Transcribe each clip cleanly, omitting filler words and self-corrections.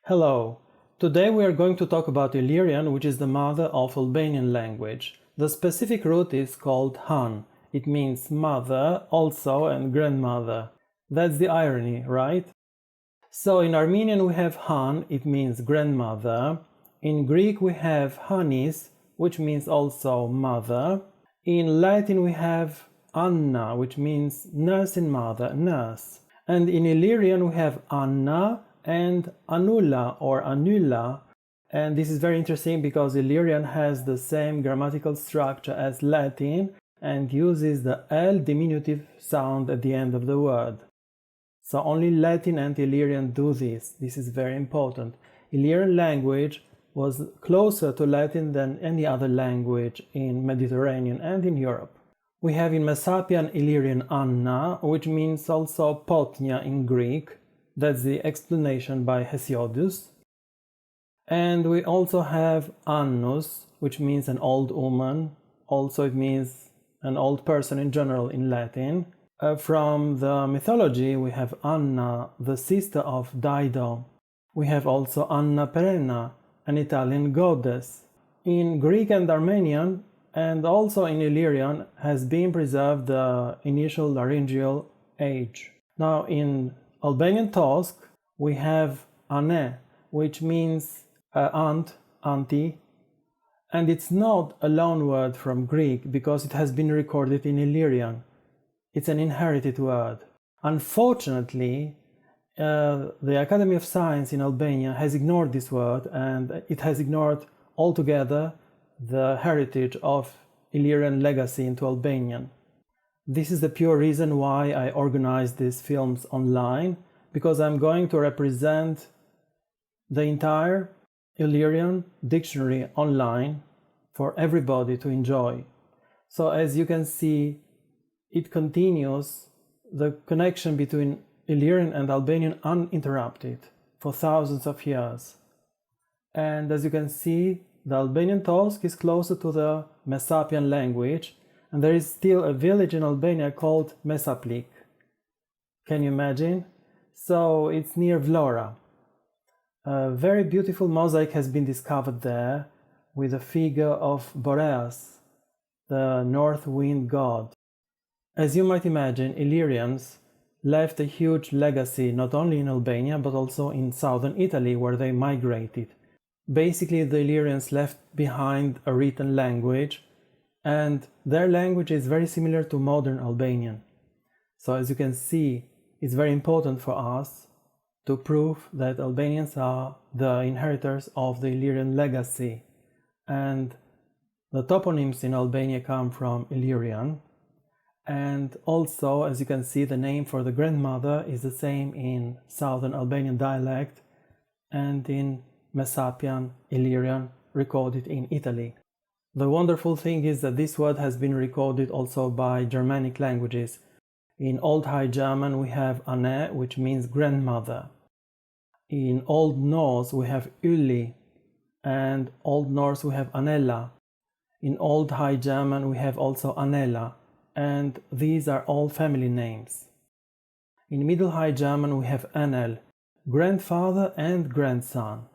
Hello. Today we are going to talk about Illyrian, which is the mother of Albanian language. The specific root is called Han. It means mother also and grandmother. That's the irony, right? So in Armenian we have Han, it means grandmother. In Greek we have ancestor, which means also mother. In Latin we have Anna, which means nursing mother, nurse. And in Illyrian we have Anna and Annulla or Annyla, and this is very interesting because Illyrian has the same grammatical structure as Latin and uses the L diminutive sound at the end of the word. So only Latin and Illyrian do this. This is very important. Illyrian language was closer to Latin than any other language in Mediterranean and in Europe. We have in Messapian Illyrian Anna, which means also pότνια in Greek. That's the explanation by Hesiodus. And we also have annus, which means an old woman. Also it means an old person in general in Latin. From the mythology we have Anna, the sister of Dido. We have also Anna Perenna, an Italian goddess. In Greek and Armenian and also in Illyrian has been preserved the initial laryngeal age. Now in Albanian.Tosk we have Ahnen, which means aunt, auntie, and it's not a loan word from Greek because it has been recorded in Illyrian. It's an inherited word. Unfortunately, the Academy of Science in Albania has ignored this word, and it has ignored altogether the heritage of Illyrian legacy into Albanian. This is the pure reason why I organized these films online, because I'm going to represent the entire Illyrian dictionary online for everybody to enjoy. So as you can see, it continues the connection between Illyrian and Albanian uninterrupted for thousands of years. And as you can see, the Albanian.Tosk is closer to the Messapian language, and there is still a village in Albania called Messap. Can you imagine? So it's near Vlora. A very beautiful mosaic has been discovered there with a figure of Boreas, the north wind god. As you might imagine, Illyrians left a huge legacy not only in Albania but also in southern Italy where they migrated. Basically, the Illyrians left behind a written language, and their language is very similar to modern Albanian. So as you can see, it's very important for us to prove that Albanians are the inheritors of the Illyrian legacy. And the toponyms in Albania come from Illyrian. And also, as you can see, the name for the grandmother is the same in Southern Albanian dialect and in Messapian Illyrian recorded in Italy. The wonderful thing is that this word has been recorded also by Germanic languages. In Old High German we have Anne, which means grandmother. In Old Norse we have Illy, and Old Norse we have Annela. In Old High German we have also Annela, and these are all family names. In Middle High German we have Anel, grandfather and grandson.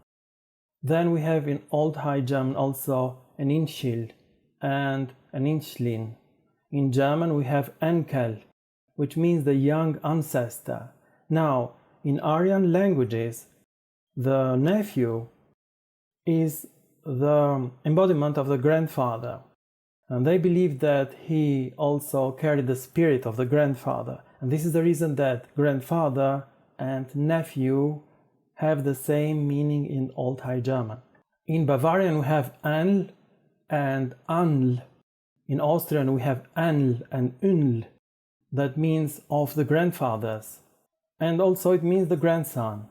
Then we have in Old High German also an Inschr and an Inschlin. In German we have Enkel, which means the young ancestor. Now, in Aryan languages, the nephew is the embodiment of the grandfather. And they believe that he also carried the spirit of the grandfather. And this is the reason that grandfather and nephew have the same meaning in Old High German. In Bavarian we have Anl and Anl. In Austrian we have Anl and Unl. That means of the grandfathers. And also it means the grandson.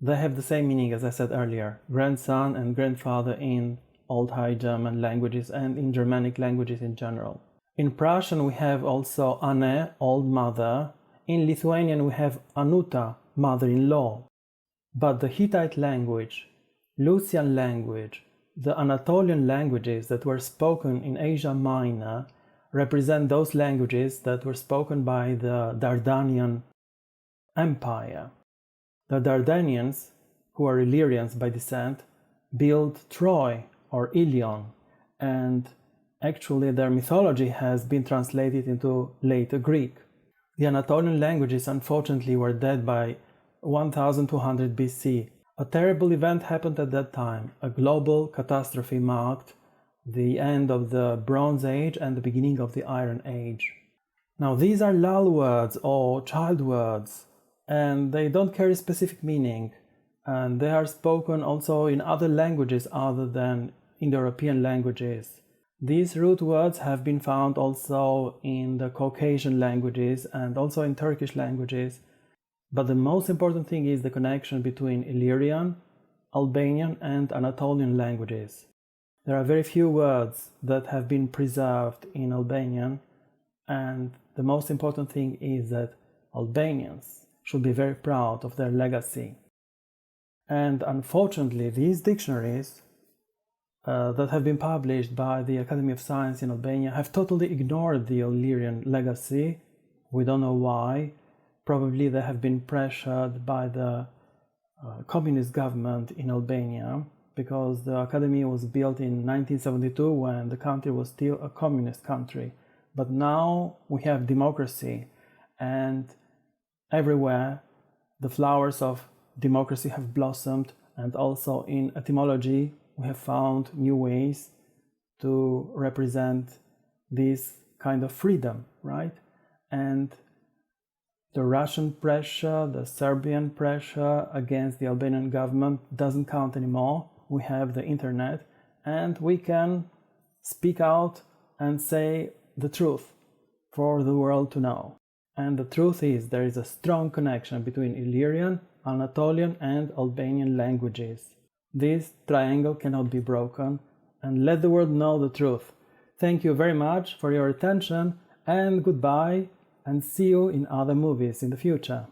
They have the same meaning as I said earlier. Grandson and grandfather in Old High German languages and in Germanic languages in general. In Prussian we have also Anne, old mother. In Lithuanian we have Anuta, mother-in-law. But the Hittite language, Lucian language, the Anatolian languages that were spoken in Asia Minor represent those languages that were spoken by the Dardanian Empire. The Dardanians who are Illyrians by descent, built Troy or Ilion, and actually their mythology has been translated into later Greek. The Anatolian languages unfortunately were dead by 1200 BC. A terrible event happened at that time. A global catastrophe marked the end of the Bronze Age and the beginning of the Iron Age. Now these are lull words or child words, and they don't carry specific meaning, and they are spoken also in other languages other than Indo-European languages. These root words have been found also in the Caucasian languages and also in Turkish languages, but the most important thing is the connection between Illyrian, Albanian and Anatolian languages. There are very few words that have been preserved in Albanian, and the most important thing is that Albanians should be very proud of their legacy. And unfortunately, these dictionaries that have been published by the Academy of Science in Albania have totally ignored the Illyrian legacy. We don't know why. Probably they have been pressured by the communist government in Albania, because the Academy was built in 1972 when the country was still a communist country. But now we have democracy, and everywhere the flowers of democracy have blossomed, and also in etymology we have found new ways to represent this kind of freedom, right? And the Russian pressure, the Serbian pressure against the Albanian government doesn't count anymore. We have the internet, and we can speak out and say the truth for the world to know. And the truth is, there is a strong connection between Illyrian, Anatolian and Albanian languages. This triangle cannot be broken, and let the world know the truth. Thank you very much for your attention, and goodbye, and see you in other movies in the future.